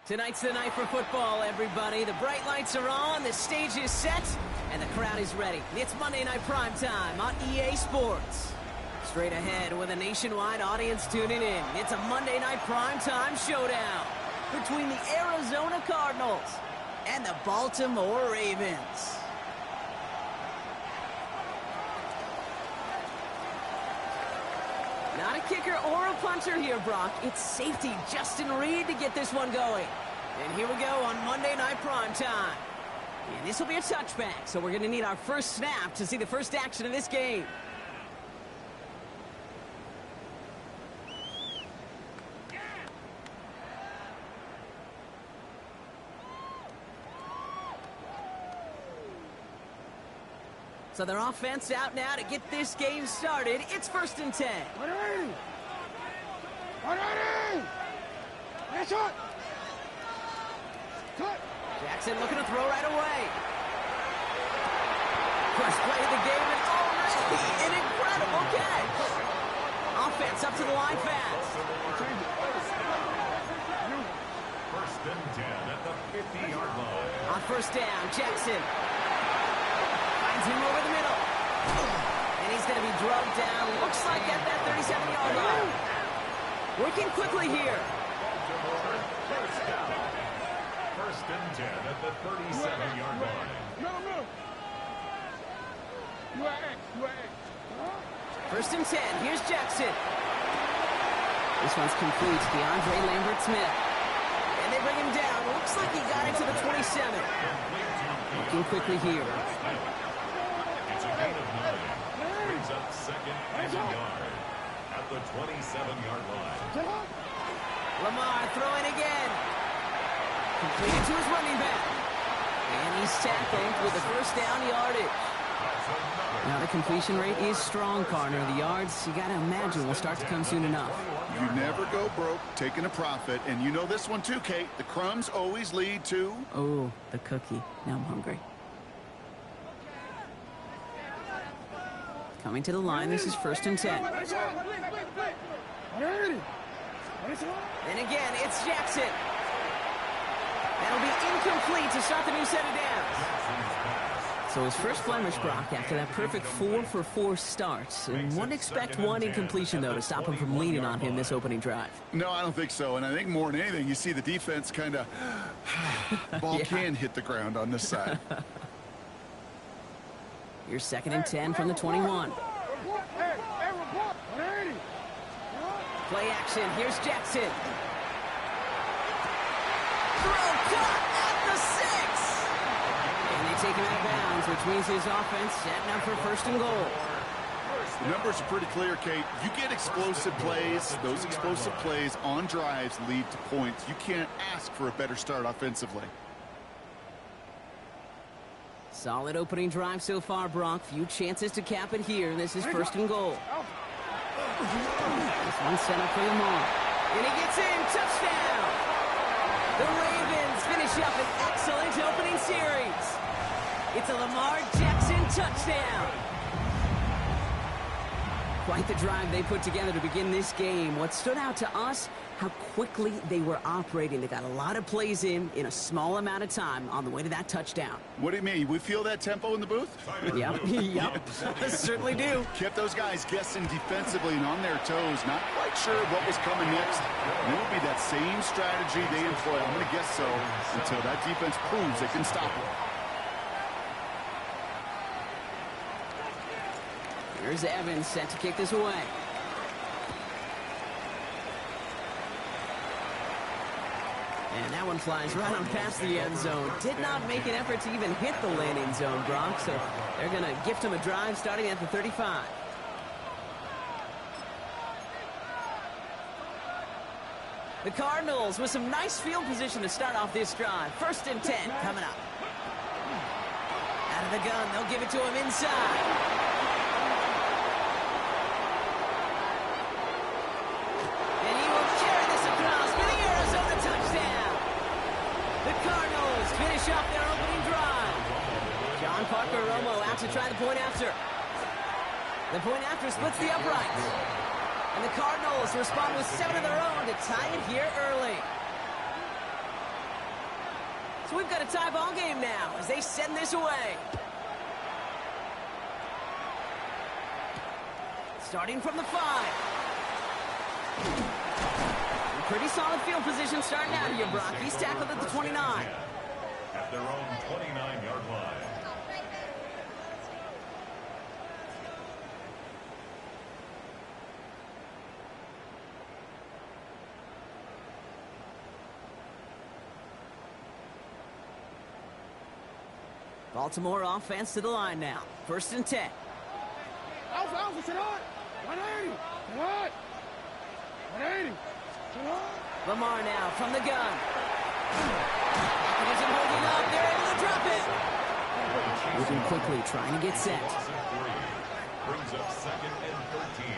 Tonight's the night for football, everybody. The bright lights are on, the stage is set, and the crowd is ready. It's Monday Night Primetime on EA Sports. Straight ahead with a nationwide audience tuning in. It's a Monday Night Primetime showdown between the Arizona Cardinals and the Baltimore Ravens. Not a kicker or a punter here, Brock. It's safety Justin Reid to get this one going. And here we go on Monday Night Primetime. And this will be a touchback, so we're going to need our first snap to see the first action of this game. So their offense out now to get this game started. It's 1st and 10. Jackson looking to throw right away. First play of the game and already an incredible catch. Offense up to the line fast. 1st and 10 at the 50-yard line. On 1st down, Jackson. Him over the middle. And he's going to be drugged down. Looks like at that 37-yard line. Working quickly here. First down. 1st and 10 at the 37-yard line. First and 10. Here's Jackson. This one's complete. DeAndre Lambert-Smith. And they bring him down. Looks like he got into the 27. Working quickly here. Gain of 9. Brings up 2nd and a yard at the 27-yard line. Lamar throwing again. Completed to his running back. And he's tackled with the 1st down yardage. Now the completion rate is strong, Carter. The yards, you got to imagine, will start to come soon enough. You never go broke taking a profit. And you know this one too, Kate. The crumbs always lead to... Oh, the cookie. Now I'm hungry. Coming to the line, this is 1st and 10. And again, it's Jackson. That'll be incomplete to start the new set of downs. So his first blemish, Brock, after that perfect 4-for-4 start. And wouldn't expect one incompletion, though, to stop him from leaning on him this opening drive. No, I don't think so. And I think more than anything, you see the defense kind of... ball can hit the ground on this side. Here's 2nd and 10 from the 21. Play action. Here's Jackson. Throw caught at the 6. And they take him out of bounds, which means his offense setting up for 1st and goal. The numbers are pretty clear, Kate. You get explosive plays. Those explosive plays on drives lead to points. You can't ask for a better start offensively. Solid opening drive so far, Brock. Few chances to cap it here. This is 1st and goal. This one set up for Lamar. And he gets in. Touchdown! The Ravens finish up an excellent opening series. It's a Lamar Jackson touchdown. Quite the drive they put together to begin this game. What stood out to us, how quickly they were operating. They got a lot of plays in a small amount of time on the way to that touchdown. What do you mean? We feel that tempo in the booth? Yep, yep. Certainly do. Kept those guys guessing defensively and on their toes. Not quite sure what was coming next. And it will be that same strategy they employ. I'm going to guess so until that defense proves they can stop it. Here's Evans set to kick this away. And that one flies right on past the end zone. Did not make an effort to even hit the landing zone, Brock. So they're going to gift him a drive starting at the 35. The Cardinals with some nice field position to start off this drive. 1st and 10 coming up. Out of the gun, they'll give it to him inside. Finish up their opening drive. John Parker Romo out to try the point after. The point after splits the uprights. And the Cardinals respond with 7 of their own to tie it here early. So we've got a tie ball game now as they send this away. Starting from the 5. Pretty solid field position starting out here, Brock. He's tackled at the 29. At their own 29-yard line. Baltimore offense to the line now. 1st and 10. Alpha, sit on. 180. Sit on. 180. Sit on. Lamar now from the gun. It isn't holding up. They're able to drop it. Moving quickly, trying to get set. Brings up 2nd and 13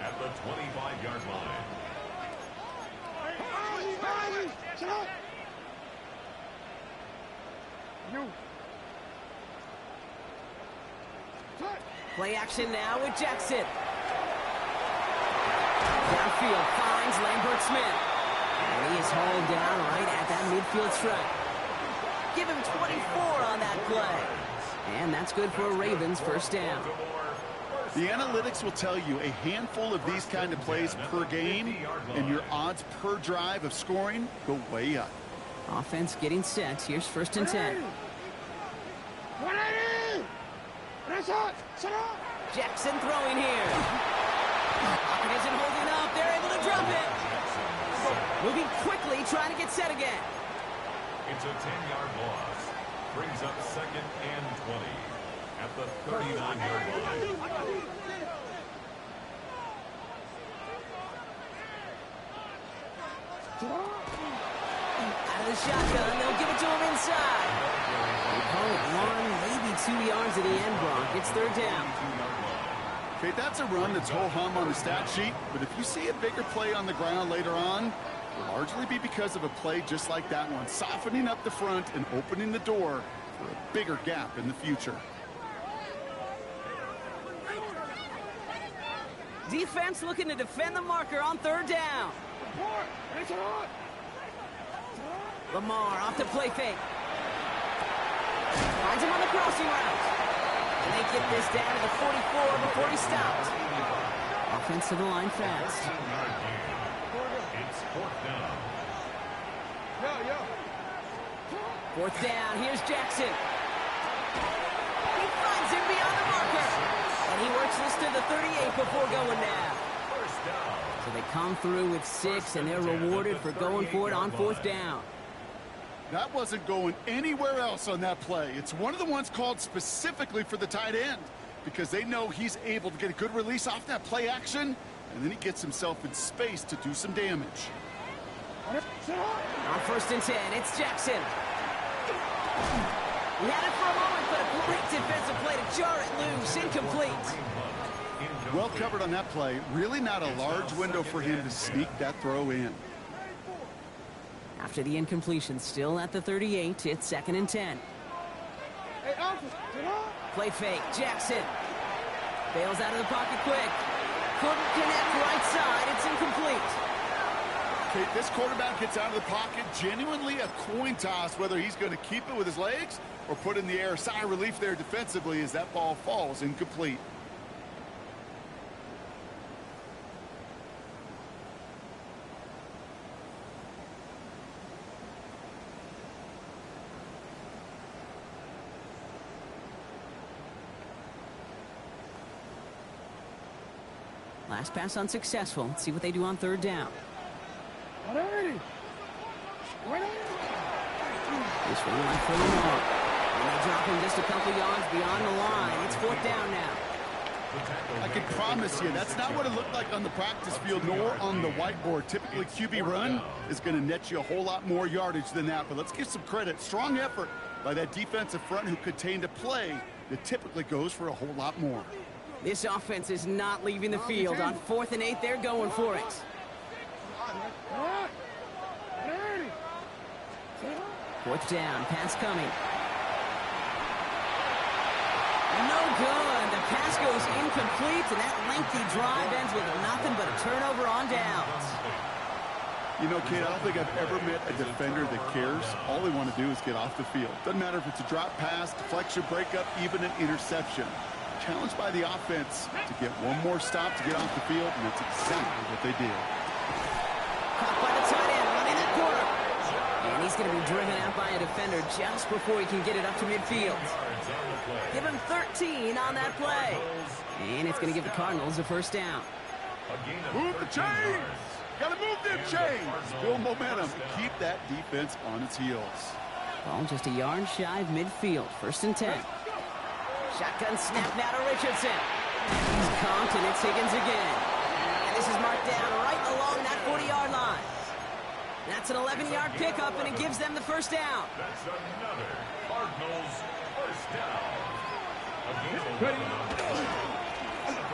at the 25-yard line. Sit on. You. Play action now with Jackson. Downfield finds Lambert Smith. And he is hauled down right at that midfield stripe. Give him 24 on that play. And that's good for a Ravens 1st down. The analytics will tell you a handful of these kind of plays per game, and your odds per drive of scoring go way up. Offense getting set. Here's 1st and 10. 180. That's hot. Sit on. Jackson throwing here. Pocket isn't holding up. They're able to drop it. Moving quickly, trying to get set again. It's a 10-yard loss. Brings up 2nd and 20 at the 39-yard line. Out of the shotgun, they'll give it to him inside. They call it 1, maybe 2 yards at the end, Brock. It's 3rd down. Okay, that's a run that's ho-hum on the stat sheet, but if you see a bigger play on the ground later on, it'll largely be because of a play just like that one, softening up the front and opening the door for a bigger gap in the future. Defense looking to defend the marker on 3rd down. Lamar off the play fake. Finds him on the crossing route. And they get this down to the 44 before he stopped. Offense to the line fast. It's 4th down. 4th down, here's Jackson. He finds him beyond the marker. And he works this to the 38 before going down. So they come through with 6, and they're rewarded for going for it on 4th down. That wasn't going anywhere else on that play. It's one of the ones called specifically for the tight end because they know he's able to get a good release off that play action, and then he gets himself in space to do some damage. On 1st and 10, it's Jackson. He had it for a moment, but a great defensive play to jar it loose. Incomplete. Well covered on that play. Really not a large window for him to sneak that throw in. After the incompletion, still at the 38, it's 2nd and 10. Play fake, Jackson. Bails out of the pocket quick. Couldn't connect right side, it's incomplete. Okay, this quarterback gets out of the pocket, genuinely a coin toss whether he's going to keep it with his legs or put in the air. Sigh of relief there defensively as that ball falls incomplete. Last pass unsuccessful. Let's see what they do on 3rd down. 180. This one went for Lamar. And they drop him just a couple yards beyond the line. It's 4th down now. I can promise you that's not what it looked like on the practice field nor on the whiteboard. Typically QB run is going to net you a whole lot more yardage than that, but let's give some credit. Strong effort by that defensive front who contained a play that typically goes for a whole lot more. This offense is not leaving the field. On 4th and 8, they're going for it. 4th down, pass coming. No good. The pass goes incomplete, and that lengthy drive ends with nothing but a turnover on downs. You know, Kate, I don't think I've ever met a defender that cares. All they want to do is get off the field. Doesn't matter if it's a drop pass, deflection, breakup, even an interception. Challenged by the offense to get one more stop to get off the field, and that's exactly what they did. Caught by the tight end, running that corner. And he's going to be driven out by a defender just before he can get it up to midfield. Give him 13 on that play. And it's going to give the Cardinals a first down. Move the chains! Got to move them chains! Build momentum and keep that defense on its heels. Ball just a yard shy of midfield. First and 10. Shotgun snap now to Richardson. He's conked, and it's Higgins again. And this is marked down right along that 40-yard line. That's an 11-yard pickup, and it gives them the first down. That's another Cardinals first down.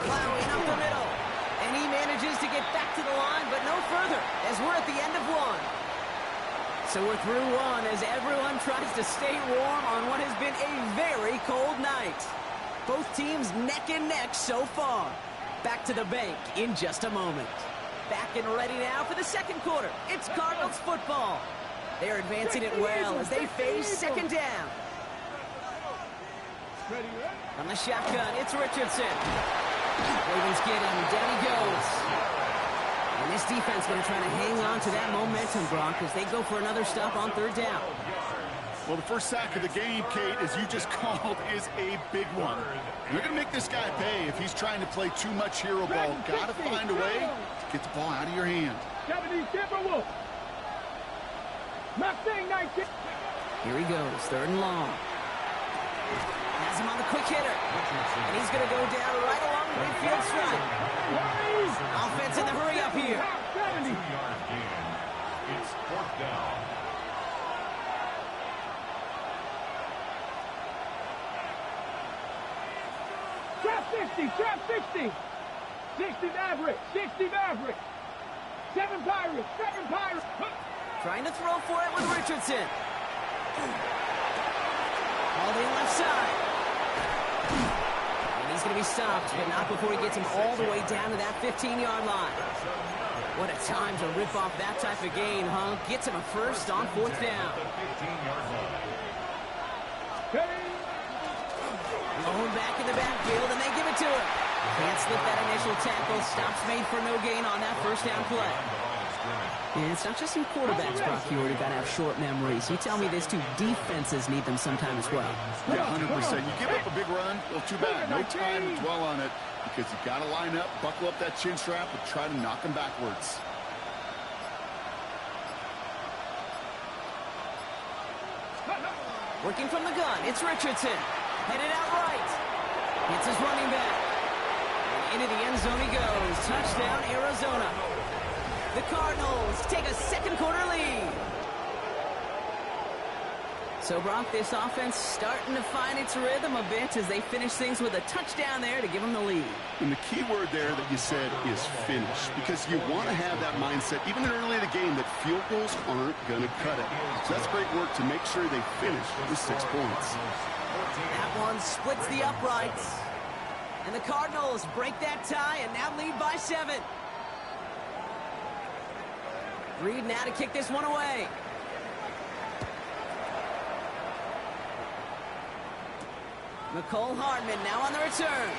Plowing up the middle. And he manages to get back to the line, but no further, as we're at the end of one. So we're through one as everyone tries to stay warm on what has been a very cold night. Both teams neck and neck so far. Back to the bank in just a moment. Back and ready now for the second quarter. It's Cardinals football. They're advancing it well as they face second down. From the shotgun, it's Richardson. Ravens get him. Down he goes. And this defense going to try to hang on to that momentum, Brock, as they go for another stop on third down. Well, the first sack of the game, Kate, as you just called, is a big one. You're going to make this guy pay if he's trying to play too much hero ball. Got to find a way to get the ball out of your hand. Here he goes, third and long. Has him on the quick hitter. And he's going to go down right along the midfield stripe. Offense in the hurry up here. 2-yard gain. It's fourth down. Trap 60. 60 Maverick. 60 Maverick. 7 Pirates. Trying to throw for it with Richardson. All the left side. And he's going to be stopped, but not before he gets him all the way down to that 15-yard line. What a time to rip off that type of gain, huh? Gets him a first on fourth down. Blown back in the backfield, and they give it to him. Can't slip that initial tackle. Stops made for no gain on that first down play. And it's not just in quarterbacks, Brock, you already got to have short memories. You tell me this too, defenses need them sometime as well. Yeah, 100%. You give up a big run, well, too bad. No time to dwell on it because you got to line up, buckle up that chin strap, and try to knock them backwards. Working from the gun, it's Richardson. Headed out right. Hits his running back. And into the end zone he goes. Touchdown, Arizona. The Cardinals take a second quarter lead. So, Brock, this offense starting to find its rhythm a bit as they finish things with a touchdown there to give them the lead. And the key word there that you said is finish, because you want to have that mindset, even early in the game, that field goals aren't going to cut it. So that's great work to make sure they finish with 6 points. That one splits the uprights. And the Cardinals break that tie and now lead by 7. Reed now to kick this one away. McCole Hardman now on the return.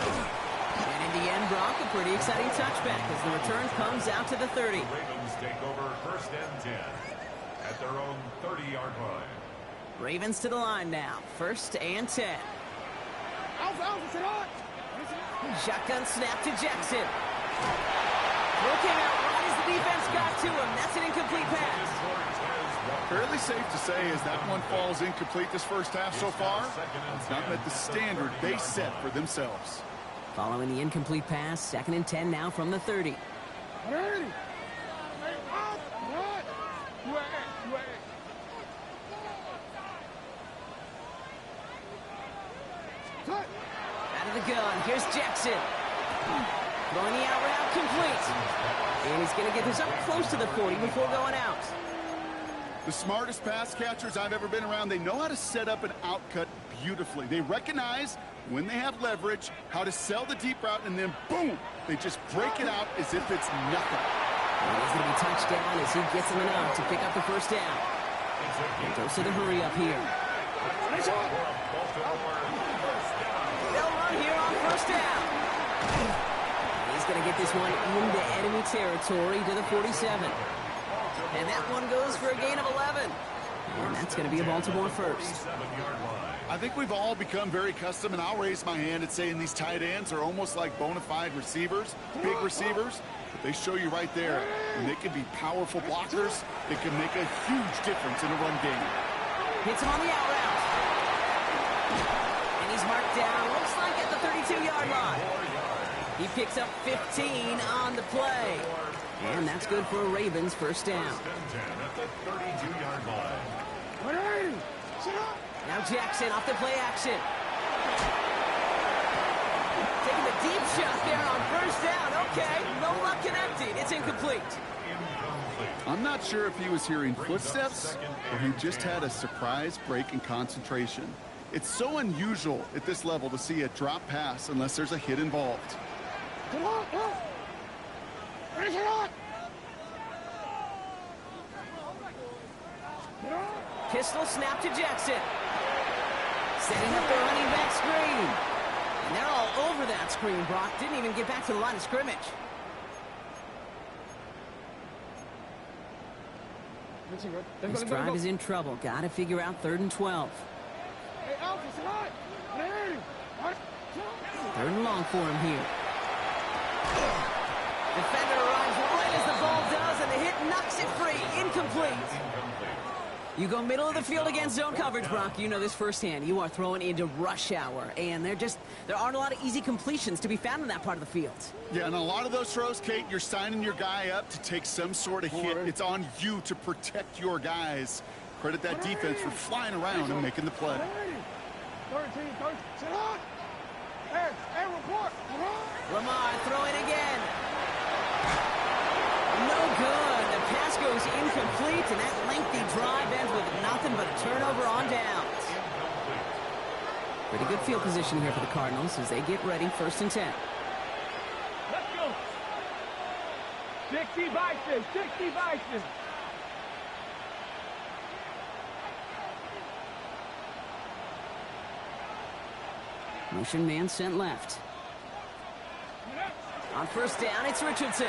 And in the end, Brock, a pretty exciting touchback as the return comes out to the 30. The Ravens take over first and 10 at their own 30-yard line. Ravens to the line now. First and 10. Shotgun snap to Jackson. Throw came out right as the defense got to him. That's an incomplete pass. Fairly safe to say as that one falls incomplete this first half so far, it's not met the standard they set for themselves. Following the incomplete pass, second and 10 now from the 30. Out of the gun, here's Jackson. Throwing the out route complete. And he's going to get this up close to the 40 before going out. The smartest pass catchers I've ever been around, they know how to set up an out cut beautifully. They recognize when they have leverage, how to sell the deep route, and then boom, they just break it out as if it's nothing. And he's going to be touched down as he gets him enough to pick up the first down. And goes to the hurry up here. They'll run here on first down. He's going to get this one into enemy territory to the 47. And that one goes for a gain of 11. And that's going to be a Baltimore first. I think we've all become very accustomed, and I'll raise my hand and saying these tight ends are almost like bona fide receivers, big receivers. But they show you right there, when they can be powerful blockers, they can make a huge difference in a run game. Hits him on the out route. And he's marked down, looks like at the 32-yard line. He picks up 15 on the play. And that's good for a Ravens first down. At the 32-yard line. Now Jackson off the play action. Taking the deep shot there on first down. Okay, no luck connecting. It's incomplete. I'm not sure if he was hearing footsteps or he just had a surprise break in concentration. It's so unusual at this level to see a drop pass unless there's a hit involved. Pistol snap to Jackson. Setting up the running back screen. And they're all over that screen. Brock didn't even get back to the line of scrimmage. This drive is in trouble. Got to figure out 3rd and 12. 3rd and long for him here. Defender arrives right as the ball does, and the hit knocks it free. Incomplete. You go middle of the field against zone coverage, Brock. You know this firsthand. You are throwing into rush hour, and there aren't a lot of easy completions to be found in that part of the field. Yeah, and a lot of those throws, Kate, you're signing your guy up to take some sort of hit. It's on you to protect your guys. Credit that defense for flying around and making the play. 13, sit on. Hey, report. Lamar throwing again. No good. The pass goes incomplete, and that lengthy drive ends with nothing but a turnover on downs. Pretty good field position here for the Cardinals as they get ready, 1st and 10. Let's go. 60 Bison, 60 Bison. Motion man sent left. On first down, it's Richardson.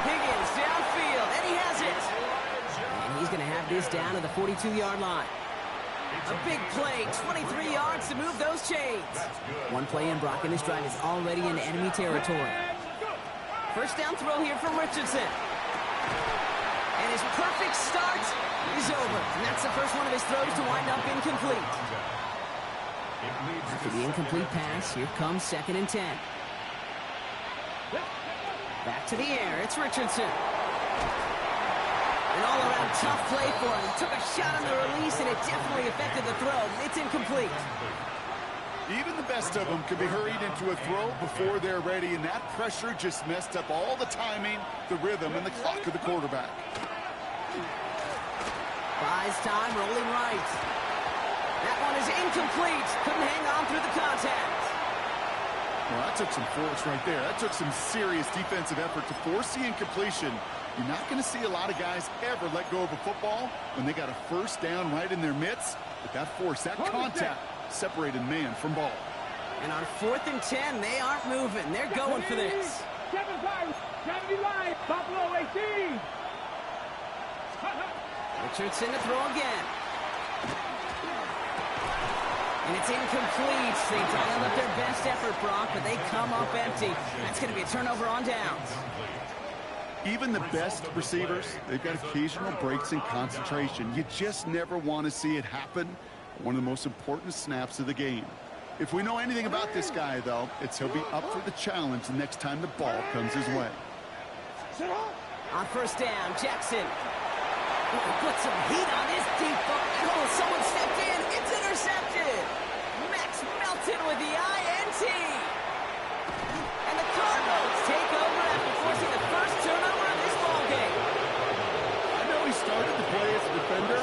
Higgins downfield, and he has it. And he's going to have this down to the 42-yard line. A big play, 23 yards to move those chains. One play in, Brock, and this drive is already in enemy territory. First down throw here from Richardson. And his perfect start is over. And that's the first one of his throws to wind up incomplete. After the incomplete pass, here comes 2nd and 10. Back to the air, it's Richardson. An all-around tough play for him. Took a shot on the release, and it definitely affected the throw. It's incomplete. Even the best of them can be hurried into a throw before they're ready, and that pressure just messed up all the timing, the rhythm, and the clock of the quarterback. Buys time, rolling right. That one is incomplete. Couldn't hang on through the contact. Well, that took some force right there. That took some serious defensive effort to force the incompletion. You're not going to see a lot of guys ever let go of a football when they got a first down right in their midst. But that force, that contact, separated man from ball. And on 4th and 10, they aren't moving. They're going for this. 75, 70 line, Buffalo 18. Richardson to throw again. And it's incomplete. They dialed up their best effort, Brock, but they come up empty. That's going to be a turnover on downs. Even the best receivers, they've got occasional breaks in concentration. You just never want to see it happen. One of the most important snaps of the game. If we know anything about this guy, though, it's he'll be up for the challenge the next time the ball comes his way. On first down, Jackson. Put some heat on his deep ball. Oh, someone stepped in. It's intercepted. Max Melton with the INT. And the Cardinals take over after forcing the first turnover of this ball game. I know he started to play as a defender.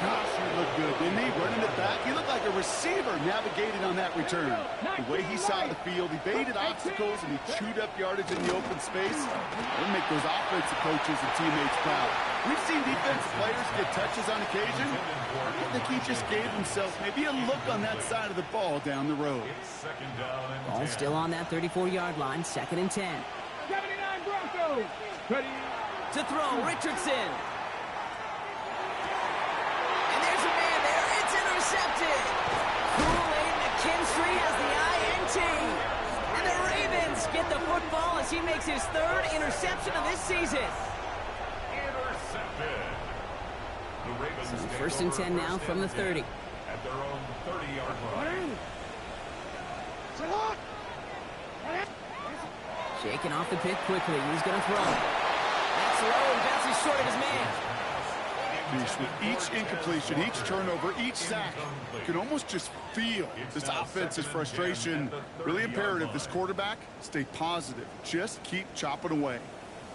Gosh, he looked good, didn't he? Running it back. He looked like a receiver navigating on that return. The way he saw the field, he baited obstacles, and he chewed up yardage in the open space. It'll make those offensive coaches and teammates proud. We've seen defensive players get touches on occasion. I think he just gave himself maybe a look on that side of the ball down the road. Ball still on that 34-yard line, 2nd and 10. 79 Broncos. Ready. To throw, Richardson. And there's a man there. It's intercepted. Kool-Aid McKinstry has the INT. And the Ravens get the football as he makes his 3rd interception of this season. The Ravens So 1st and 10 now from the 30. At their own 30-yard line. Shaking off the pick quickly. He's going to throw. That's low and bounces short of his man. With each incompletion, each turnover, each sack, you can almost just feel this offense's frustration. Really imperative, this quarterback, stay positive. Just keep chopping away.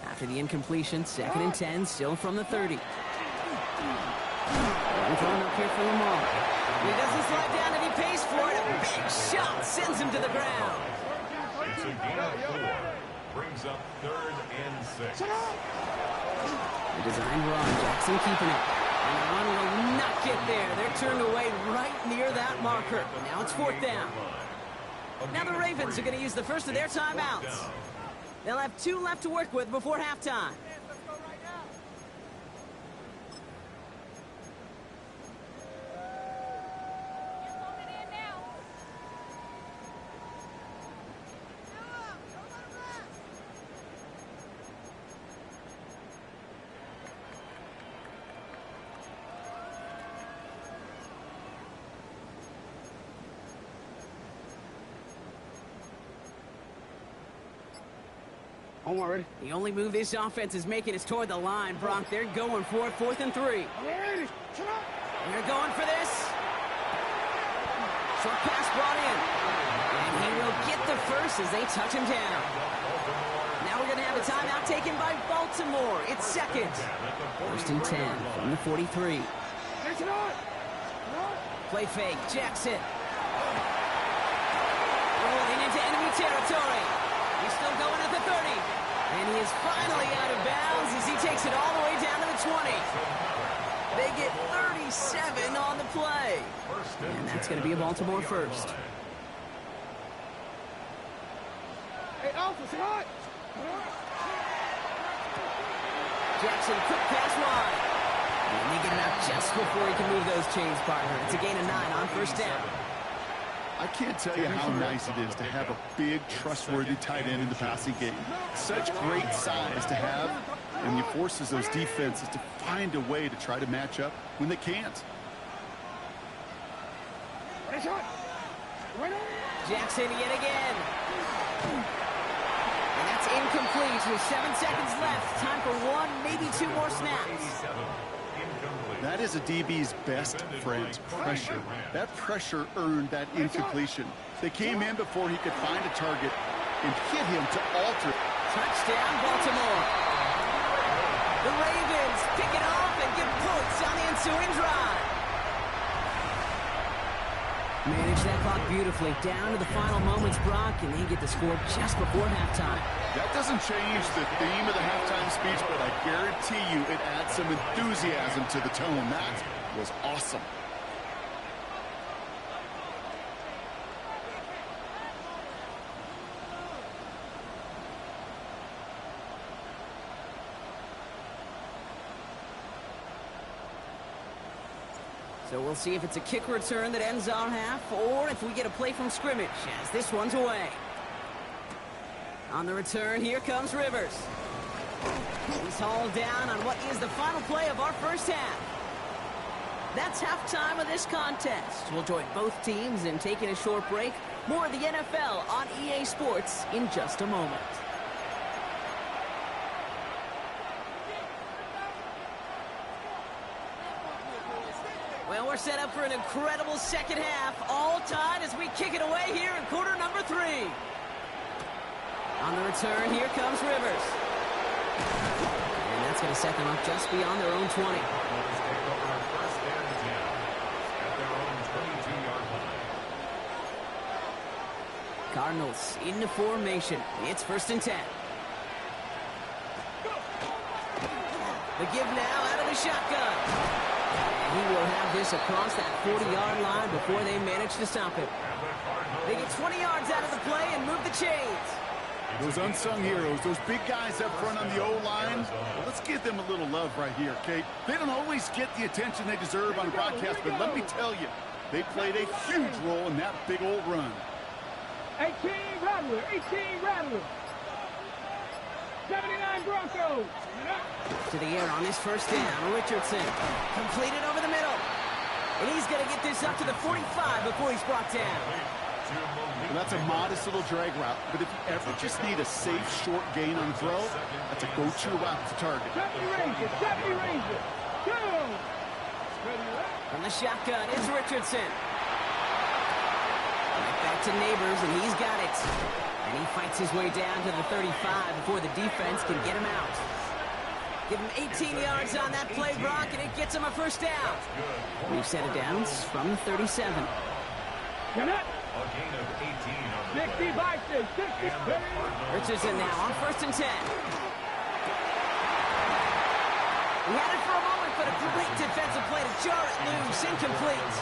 After the incompletion, 2nd and 10, still from the 30. Throwing up here for Lamar. He doesn't slide down and he pays for it. A big shot sends him to the ground. It's a gain of 4. Brings up 3rd and 6. The design wrong. Jackson keeping it. And the run will not get there. They're turned away right near that marker. Now it's 4th down. Now the Ravens are going to use the first of their timeouts. They'll have 2 left to work with before halftime. Already. The only move this offense is making is toward the line, Bronk. They're going for it, 4th and 3. Ready. They're going for this. Short pass brought in. And he will get the first as they touch him down. Now we're going to have a timeout taken by Baltimore. It's 2nd. 1st and 10 from the 43. Play fake. Jackson. Rolling into enemy territory. He's still going at the 30. And he is finally out of bounds as he takes it all the way down to the 20. They get 37 on the play. And that's going to be a Baltimore first. Hey, Alpha, say hi. Jackson, quick pass wide. And they get it out just before he can move those chains, partner. It's a gain of 9 on 1st down. I can't tell you how nice it is to have a big, trustworthy tight end in the passing game. Such great size to have, and he forces those defenses to find a way to try to match up when they can't. Jackson yet again. And that's incomplete with 7 seconds left. Time for 1, maybe 2 more snaps. That is a DB's best friend, pressure. That pressure earned that incompletion. They came in before he could find a target and hit him to alter. Touchdown, Baltimore. The Ravens pick it off and get points on the ensuing drive. Manage that clock beautifully. Down to the final moments, Brock, and they get the score just before halftime. That doesn't change the theme of the halftime speech, but I guarantee you it adds some enthusiasm to the tone. That was awesome. So we'll see if it's a kick return that ends our half, or if we get a play from scrimmage, as this one's away. On the return, here comes Rivers. He's hauled down on what is the final play of our first half. That's halftime of this contest. We'll join both teams in taking a short break. More of the NFL on EA Sports in just a moment. Well, we're set up for an incredible second half. All tied as we kick it away here in quarter number 3. On the return, here comes Rivers. And that's going to set them up just beyond their own 20. Cardinals into formation. It's 1st and 10. The give now out of the shotgun. And he will have this across that 40-yard line before they manage to stop him. They get 20 yards out of the play and move the chains. Those unsung heroes, those big guys up front on the O-line, well, let's give them a little love right here, Kate. They don't always get the attention they deserve on the broadcast, but let me tell you, they played a huge role in that big old run. 18 Rattler, 18 Rattler. 79 Broncos. To the air on this 1st down. Richardson completed over the middle. And he's going to get this up to the 45 before he's brought down. Well, that's a modest little drag route, but if you ever just need a safe, short gain on throw, that's a go-to route to target. 70 Ranger. Go! From the shotgun, it's Richardson. Right back to Neighbors, and he's got it. And he fights his way down to the 35 before the defense can get him out. Give him 18 yards on that play, Brock, and it gets him a 1st down. We've set it down from the 37. You're not. A gain of 18 on the 60 play. 60. Richardson now on 1st and 10. He had it for a moment, but a great defensive play to jar it loose. Incomplete.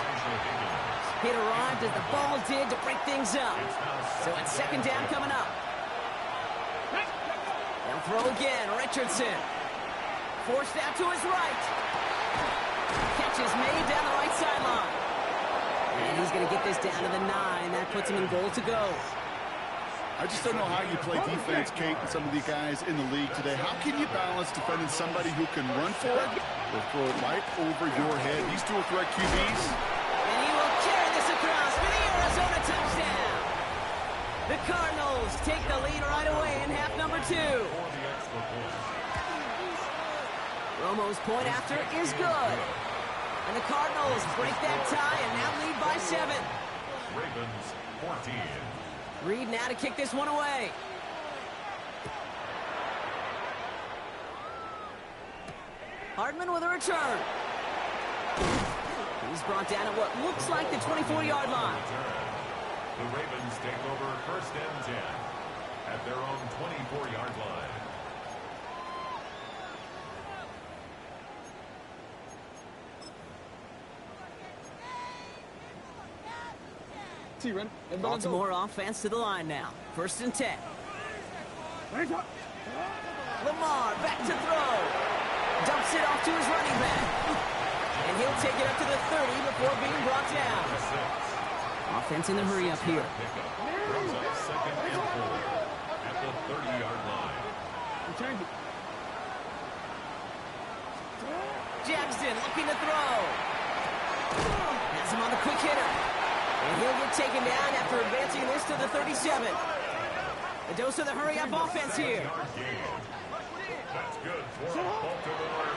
Hit arrived as the ball did to break things up. So it's 2nd down coming up. They'll throw again. Richardson. Forced out to his right. Catch is made down the right sideline. And he's going to get this down to the 9. That puts him in goal to go. I just don't know how you play defense, Kate, with some of the guys in the league today. How can you balance defending somebody who can run for it or throw it right over your head? These dual threat QBs. And he will carry this across for the Arizona touchdown. The Cardinals take the lead right away in half number 2. Romo's point after is good. And the Cardinals break that tie and now lead by 7. Ravens 14. Reed now to kick this one away. Hardman with a return. He's brought down at what looks like the 24-yard line. The Ravens take over 1st and 10 at their own 24-yard line. Baltimore offense to the line now. 1st and 10. Lamar back to throw. Dumps it off to his running back. And he'll take it up to the 30 before being brought down. Offense in the hurry up here. Brings up 2nd and 4 at the 30-yard line. Jackson looking to throw. Has him on the quick hitter. And he'll get taken down after advancing this to the 37. A dose of the hurry-up offense here. That's good for Baltimore.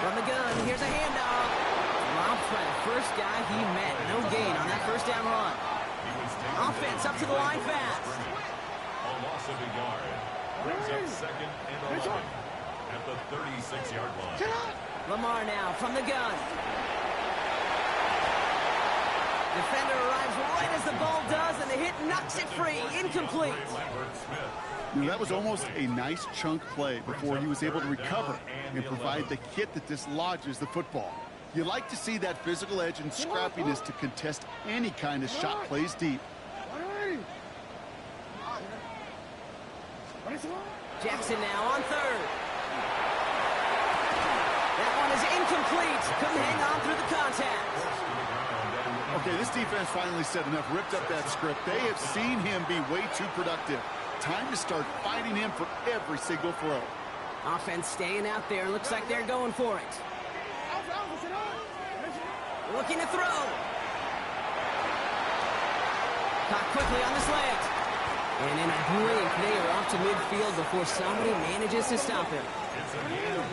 From the gun, here's a handoff. Robbed by the first guy he met. No gain on that 1st down run. Offense up to the line fast. A loss of a yard. Brings up 2nd and 11 at the 36-yard line. Lamar now from the gun. Defender arrives right as the ball does, and the hit knocks it free. Incomplete. Now, that was almost a nice chunk play before he was able to recover and provide the hit that dislodges the football. You like to see that physical edge and scrappiness to contest any kind of shot plays deep. Jackson now on 3rd. That one is incomplete. Couldn't hang on through the contact. Okay, this defense finally said enough, ripped up that script. They have seen him be way too productive. Time to start fighting him for every single throw. Offense staying out there. Looks like they're going for it. Looking to throw. Caught quickly on the slant. And in a blink, they are off to midfield before somebody manages to stop him.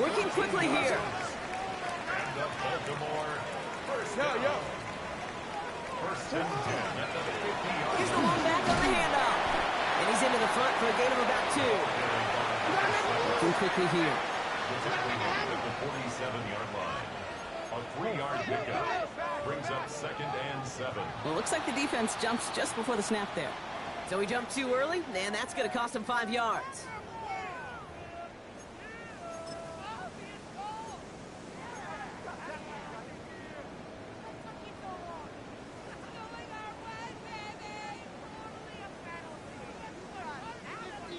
Working quickly here. And up Baltimore. First and 10 at the 50-yard He's the one back on the handoff. And he's into the front for a gain of about 2. Working quickly here. at the 47-yard line. A 3-yard pickup brings up 2nd and 7. Well, it looks like the defense jumps just before the snap there. So he jumped too early, and that's going to cost him 5 yards.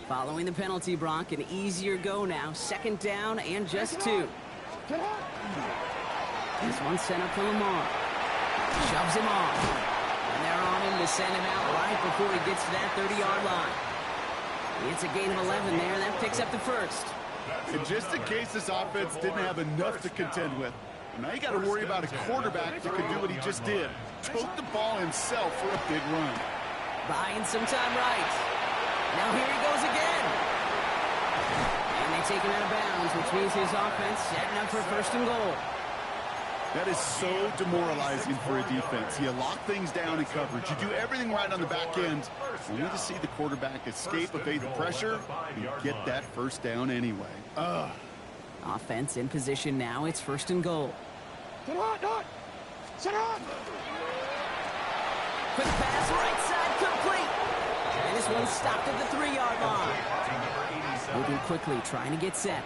Following the penalty, Brock, an easier go now. 2nd down and just 2. This one's sent up for Lamar. Shoves him off. And they're on him to send him out right before he gets to that 30-yard line. It's a gain of 11 there, and that picks up the first. And just in case this offense didn't have enough to contend with, now you got to worry about a quarterback that could do what he just did. Tote the ball himself for a big run. Buying some time right. Now here he goes again. And they take him out of bounds, which means his offense setting up for 1st and goal. That is so demoralizing for a defense. You lock things down in coverage. You do everything right on the back end. Only to see the quarterback escape, evade the pressure, and get that 1st down anyway. Offense in position now. It's 1st and goal. Quick pass, right side, complete. And this one's stopped at the 3-yard line. Moving quickly, trying to get set.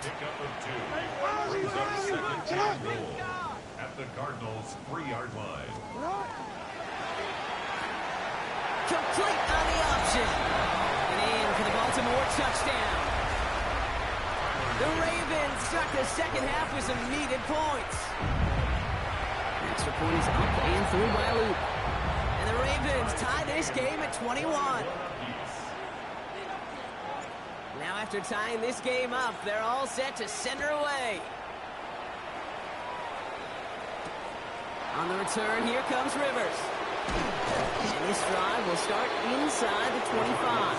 At the Cardinals' 3-yard line. Complete on the option. And in for the Baltimore touchdown. The Ravens start the 2nd half with some needed points. Extra point is up and through by Luke. And the Ravens tie this game at 21. Now after tying this game up, they're all set to send her away. On the return, here comes Rivers. And this drive will start inside the 25.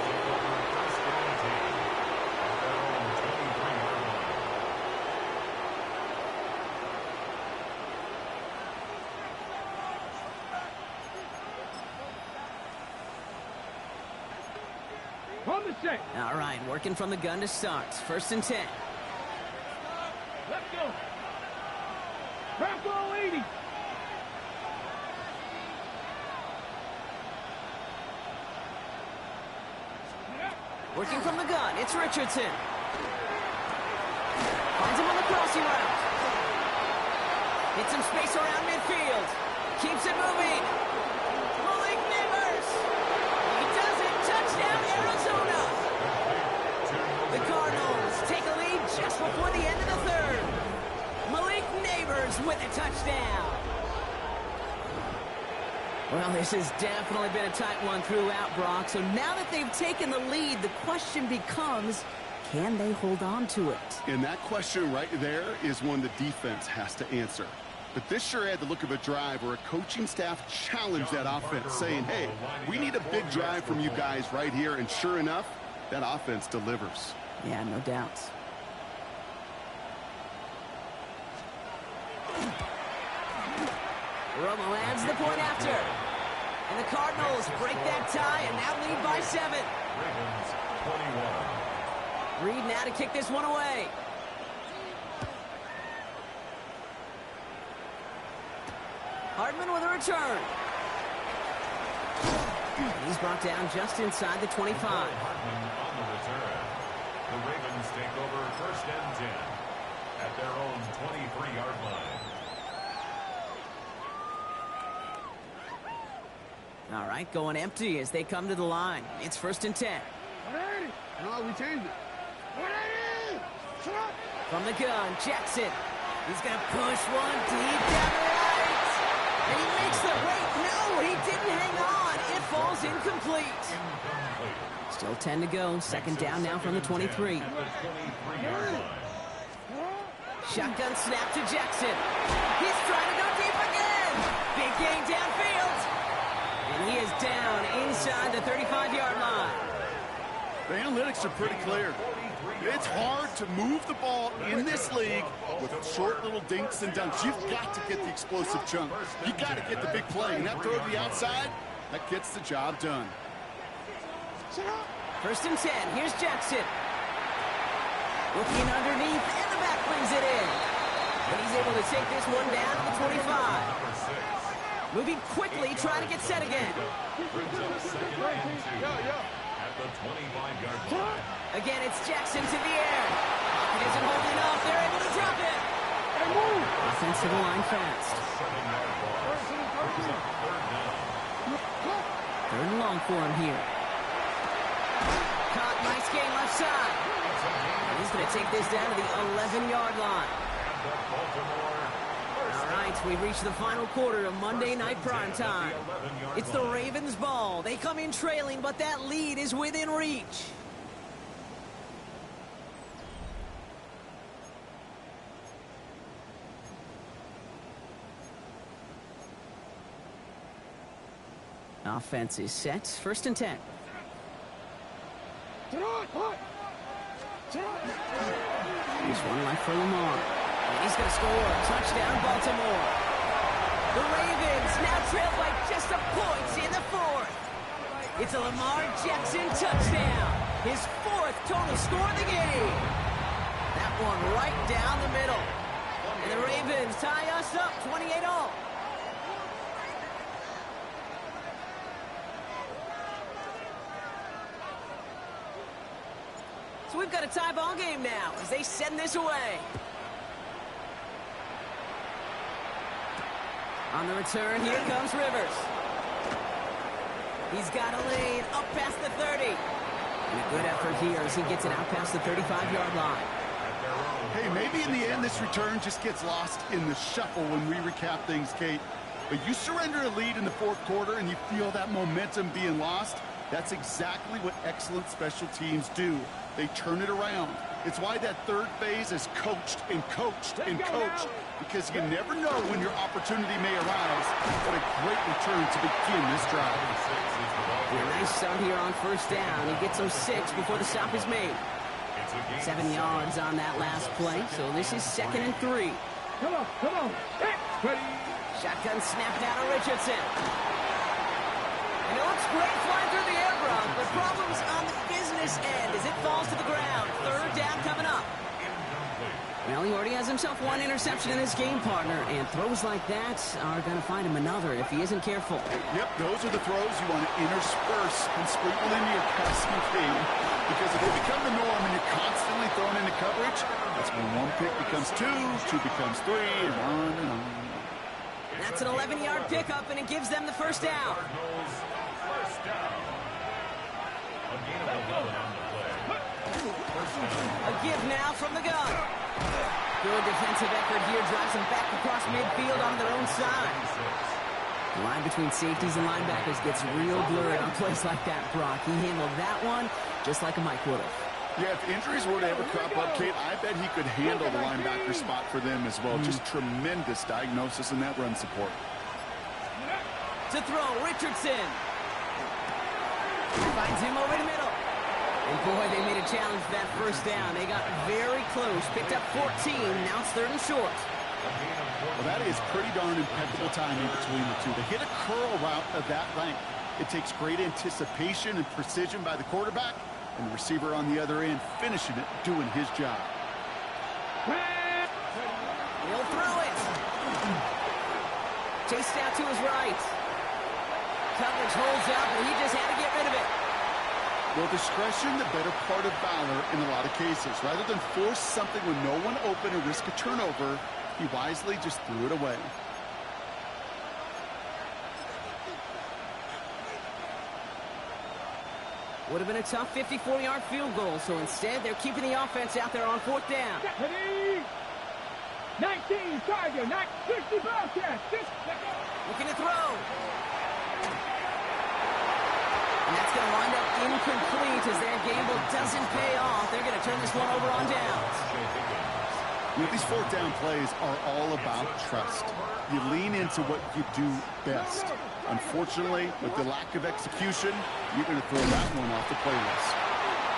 From the set. All right, working from the gun to start. 1st and 10. Let's go. Back goal 80. Working from the gun, it's Richardson. Finds him on the crossing route. Hits some space around midfield. Keeps it moving. Malik Neighbors. He does it. Touchdown, Arizona. The Cardinals take a lead just before the end of the 3rd. Malik Neighbors with a touchdown. Well, this has definitely been a tight one throughout, Brock. So now that they've taken the lead, the question becomes, can they hold on to it? And that question right there is one the defense has to answer. But this sure had the look of a drive where a coaching staff challenged that offense, saying, hey, we need a big drive from you guys right here. And sure enough, that offense delivers. Yeah, no doubt. Romo adds the point after. And the Cardinals break that tie and now lead by 7. Ravens 21. Reed now to kick this one away. Hardman with a return. He's brought down just inside the 25. Hardman on the return. The Ravens take over 1st and 10 at their own 23-yard line. All right, going empty as they come to the line. It's 1st and 10. No, we changed it. From the gun, Jackson. He's going to push one deep down the right. And he makes the break. No, he didn't hang on. It falls incomplete. Still 10 to go. 2nd down now from the 23. Shotgun snap to Jackson. He's trying to go deep again. Big gain downfield. And he is down inside the 35-yard line. The analytics are pretty clear. It's hard to move the ball in this league with short little dinks and dunks. You've got to get the explosive chunk. You got to get the big play. And that throw to the outside, that gets the job done. 1st and 10. Here's Jackson. Looking underneath, and the back brings it in. And he's able to take this one down to the 25. Moving quickly, trying to get set again. Brings up second and 2 at the 25-yard line. Again, it's Jackson to the air. It isn't holding up. They're able to drop it. Offensive line fast. 7-yard loss. Brings up third down. Third and long for him here. Caught, nice game left side. He's going to take this down to the 11-yard line. All right, we've reached the final quarter of Monday Night Primetime. It's the Ravens' ball. They come in trailing, but that lead is within reach. Offense is set. First and 10. Here's one left for Lamar. And he's going to score. Touchdown, Baltimore. The Ravens now trail by just a point in the fourth. It's a Lamar Jackson touchdown. His fourth total score of the game. That one right down the middle. And the Ravens tie us up 28-all. So we've got a tie ball game now as they send this away. On the return, here comes Rivers. He's got a lane up past the 30. And a good effort here as he gets it out past the 35-yard line. Hey, maybe in the end this return just gets lost in the shuffle when we recap things, Kate. But you surrender a lead in the fourth quarter and you feel that momentum being lost. That's exactly what excellent special teams do. They turn it around. It's why that third phase is coached and coached and coached, because you never know when your opportunity may arise. What a great return to begin this drive. A nice start here on first down. He gets him 6 before the stop is made. 7 yards on that last play, so this is 2nd and 3. Come on. Ready. Shotgun snap down to Richardson. And it looks great flying through the air, Brock, but problems on the business end as it falls to the ground. Third down coming up. Well, he already has himself one interception in his game, partner, and throws like that are going to find him another if he isn't careful. Yep, those are the throws you want to intersperse and sprinkle into your passing game, because if they become the norm and you're constantly thrown into coverage, that's when one pick becomes 2, 2 becomes 3, and on and on. That's an 11-yard pickup, and it gives them the first down. A give now from the gun. Good defensive effort here. Drives them back across midfield on their own side. The line between safeties and linebackers gets real blurred on plays like that, Brock. He handled that one just like a Mike would have. Yeah, if injuries were to ever crop up, Kate, I bet he could handle the linebacker spot for them as well. Just tremendous diagnosis in that run support. To throw, Richardson. Finds him over the middle. And boy, they made a challenge for that first down. They got very close. Picked up 14. Now it's 3rd and short. Well, that is pretty darn impeccable timing between the two. They hit a curl route of that length. It takes great anticipation and precision by the quarterback, and the receiver on the other end finishing it, doing his job. He'll throw it. Chased out to his right. Coverage holds up, and he just had to get rid of it. Well, discretion, the better part of valor in a lot of cases. Rather than force something with no one open and risk a turnover, he wisely just threw it away. Would have been a tough 54-yard field goal, so instead they're keeping the offense out there on 4th down. 19, Tiger, 60 Bobcats. Looking to throw. And that's going to wind up incomplete as their gamble doesn't pay off. They're going to turn this one over on downs. You know, these 4th down plays are all about trust. You lean into what you do best. Unfortunately, with the lack of execution, you're going to throw that one off the playlist.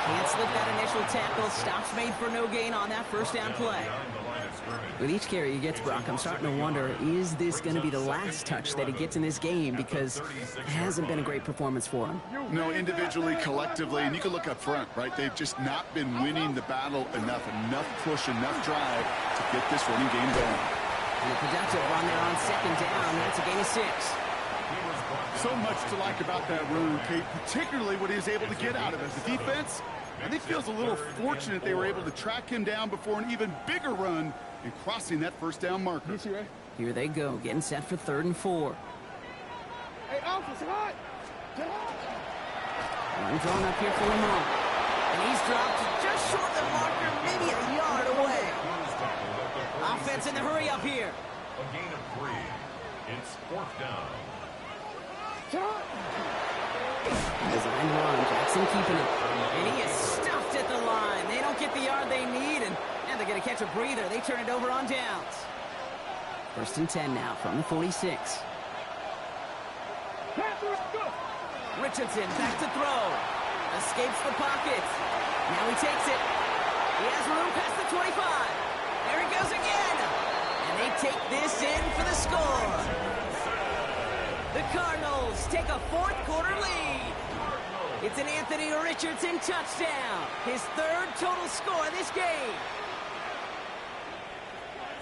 Can't slip that initial tackle. Stops made for no gain on that first down play. With each carry he gets, Brock, I'm starting to wonder, is this going to be the last touch that he gets in this game? Because it hasn't been a great performance for him. No, individually, collectively, and you can look up front, right? They've just not been winning the battle enough push, enough drive to get this running game going. And a productive run there on 2nd down. That's a gain of 6. So much to like about that run, Kate, particularly what he was able to get out of it. The defense, I think, feels a little fortunate they were able to track him down before an even bigger run and crossing that first down marker. Here they go, getting set for 3rd and 4. Hey, officer, hot! Run drawn up here for Lamar. And he's dropped just short of the marker, maybe a yard away. Offense in the hurry up here. A gain of 3. It's 4th down. Design run, Jackson keeping it. And he is stuffed at the line. They don't get the yard they need, and they're going to catch a breather. They turn it over on downs. 1st and 10 now from the 46. Richardson back to throw. Escapes the pocket. Now he takes it. He has room past the 25. There he goes again. And they take this in for the score. The Cardinals take a 4th quarter lead. It's an Anthony Richardson touchdown. His 3rd total score this game.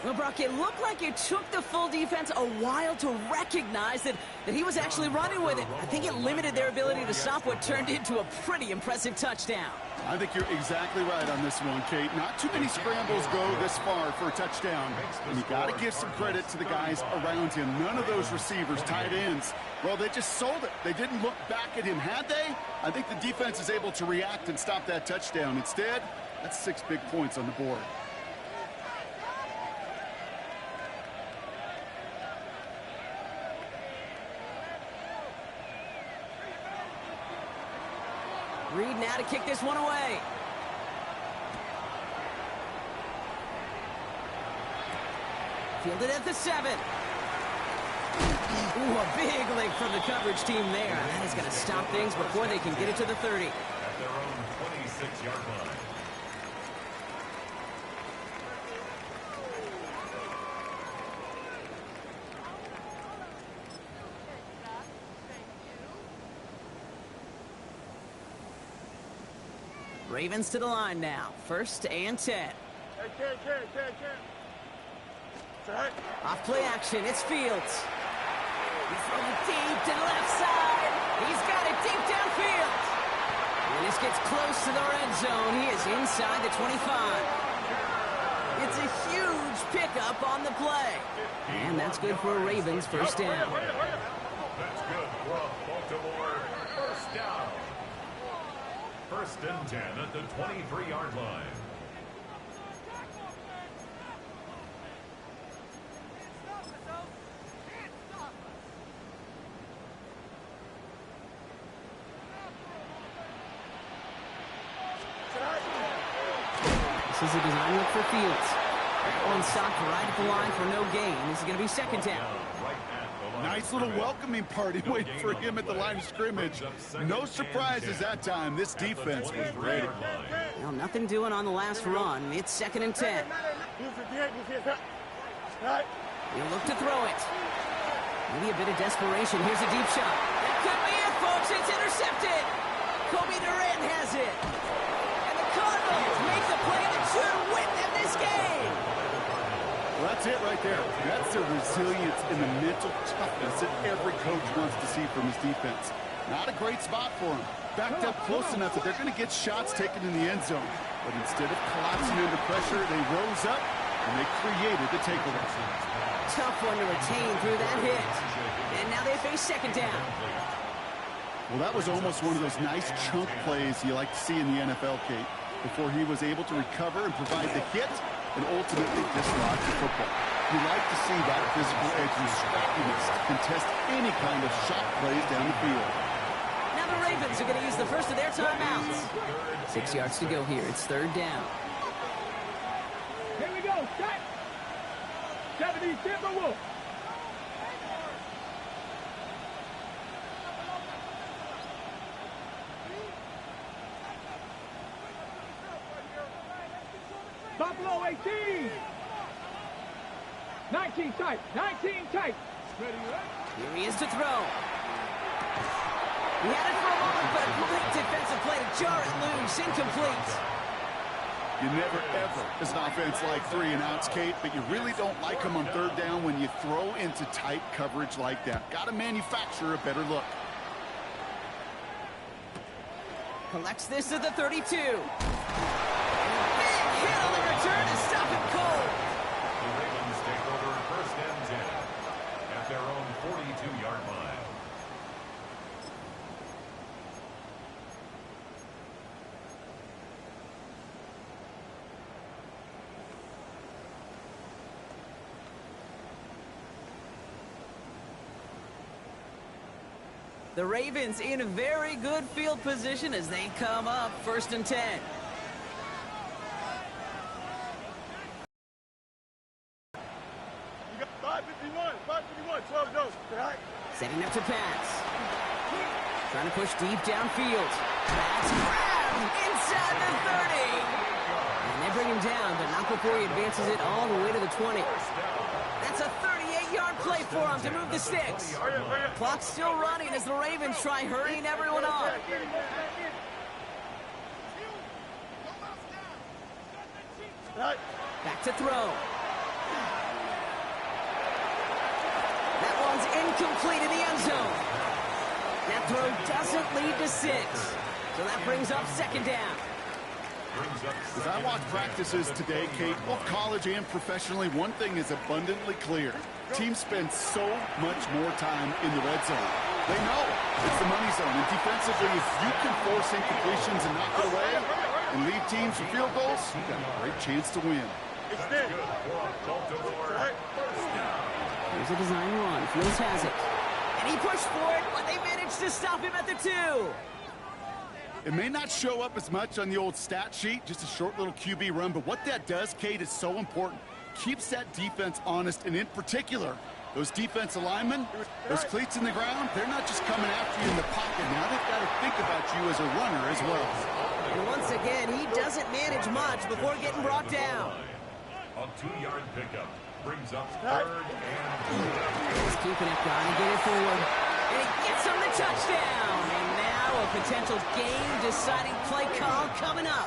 Well, Brock, it looked like it took the full defense a while to recognize that he was actually running with it. I think it limited their ability to stop what turned into a pretty impressive touchdown. I think you're exactly right on this one, Kate. Not too many scrambles go this far for a touchdown. And you got to give some credit to the guys around him. None of those receivers, tight ends, well, they just sold it. They didn't look back at him, had they? I think the defense is able to react and stop that touchdown. Instead, that's 6 big points on the board. Reed now to kick this one away. Fielded at the 7. Ooh, a big leg from the coverage team there. That is going to stop things before they can get it to the 30. At their own 26-yard line. Ravens to the line now. 1st and 10. Off play action. It's Fields. He's throwing deep to the left side. He's got it deep downfield. When this gets close to the red zone, he is inside the 25. It's a huge pickup on the play. And that's good for a Ravens 1st down. That's good for a Baltimore 1st down. 1st and 10 at the 23-yard line. This is a design look for Fields. That one stopped right at the line for no gain. This is going to be 2nd down. Nice little welcoming party waiting for him at the line of scrimmage. No surprises that time. This defense was ready. Well, nothing doing on the last run. It's 2nd and 10. He'll look to throw it. Maybe a bit of desperation. Here's a deep shot. That could be it, folks. It's intercepted. Kobe Durant has it. And the Cardinals make the play that should win them this game. Well, that's it right there. That's the resilience and the mental toughness that every coach wants to see from his defense. Not a great spot for him. Backed up close enough that they're going to get shots taken in the end zone. But instead of collapsing under pressure, they rose up and they created the takeaway. Tough one to retain through that hit. And now they face 2nd down. Well, that was almost one of those nice chunk plays you like to see in the NFL, Kate, before he was able to recover and provide the hit and ultimately dislodge the football. You like to see that physical edge and scrappiness to contest any kind of shot plays down the field. Now the Ravens are going to use the first of their timeouts. 6 yards to go here. It's 3rd down. Here we go. Shot. 70 Timberwolves. Buffalo 18. 19 tight. 19 tight. Here he is to throw. He had it for a moment, but a great defensive play to jar it loose. Incomplete. You never, ever, as an offense, like 3 and outs, Kate, but you really don't like them on third down when you throw into tight coverage like that. Got to manufacture a better look. Collects this at the 32. Big hit on the return to stop him cold. The Ravens take over first and 10 at their own 42-yard line. The Ravens in a very good field position as they come up first and 10. You got 551, 12 goes. Setting up to pass. Trying to push deep downfield. That's grabbed inside the 30. And they bring him down, but not before he advances it all the way to the 20. That's a 38-yard play for him to move the sticks. Clock's still running as the Ravens try hurrying everyone on. Back to throw. That one's incomplete in the end zone. That throw doesn't lead to 6. So that brings up second down. As I watch practices today, Kate, both college and professionally, one thing is abundantly clear. Teams spend so much more time in the red zone. They know it's the money zone. And defensively, if you can force incompletions and knock it away and lead teams for field goals, you've got a great chance to win. Here's a design run. Fields has it. And he pushed for it, but they managed to stop him at the 2. It may not show up as much on the old stat sheet, just a short little QB run, but what that does, Kate, is so important. Keeps that defense honest, and in particular, those defensive linemen, those cleats in the ground, they're not just coming after you in the pocket. Now they've got to think about you as a runner as well. And once again, he doesn't manage much before getting brought down. A 2-yard pickup brings up third and 2. He's keeping it, trying to get it forward. And he gets him the touchdown. And now a potential game-deciding play call coming up.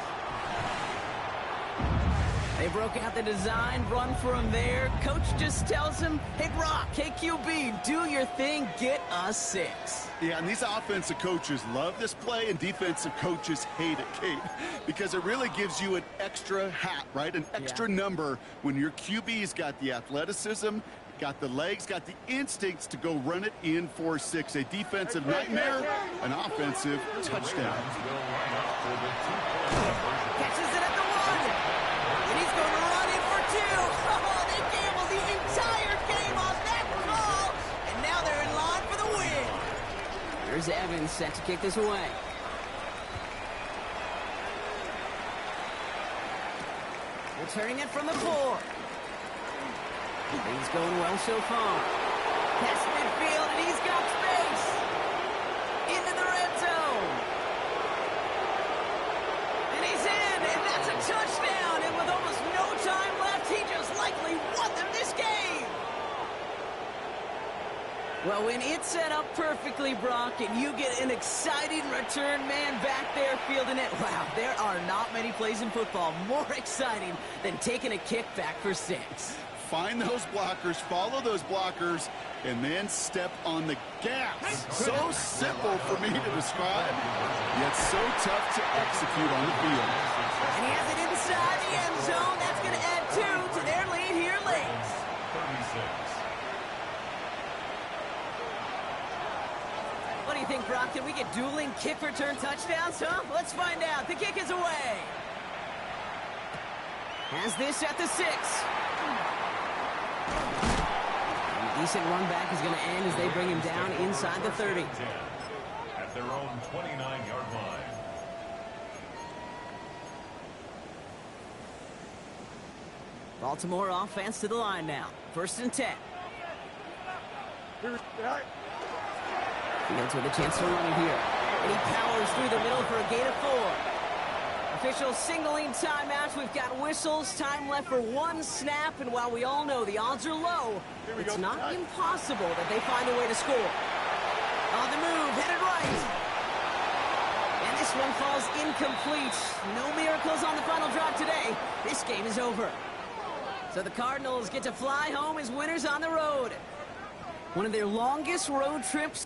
They broke out the design run for him there. Coach just tells him, hey, Brock, hey, QB, do your thing, get us 6. Yeah, and these offensive coaches love this play, and defensive coaches hate it, Kate, because it really gives you an extra hat, right? An extra number when your QB's got the athleticism, got the legs, got the instincts to go run it in for 6. A defensive nightmare, an offensive touchdown. Catches it at the 1. And he's going to run in for 2. Oh, they gambled the entire game on that call. And now they're in line for the win. Here's Evans set to kick this away. Returning it from the 4. He's going well so far. Past midfield, and he's got space. Into the red zone. And he's in, and that's a touchdown. And with almost no time left, he just likely won them this game. Well, when it's set up perfectly, Brock, and you get an exciting return man back there fielding it, wow, there are not many plays in football more exciting than taking a kick back for 6. Find those blockers, follow those blockers, and then step on the gas. So simple for me to describe, yet so tough to execute on the field. And he has it inside the end zone. That's going to add 2 to their lead here late. 36. What do you think, Brock? Can we get dueling kick return touchdowns, huh? Let's find out. The kick is away. Has this at the 6. A decent run back is going to end as they bring him down inside the 30. At their own 29-yard line. Baltimore offense to the line now. First and 10. Fields with a chance to run it here. And he powers through the middle for a gain of 4. Officials signaling timeouts. We've got whistles. Time left for 1 snap. And while we all know the odds are low, it's not impossible that they find a way to score. On the move, headed right. And this this one falls incomplete. No miracles on the final drive today. This game is over. So the Cardinals get to fly home as winners on the road. One of their longest road trips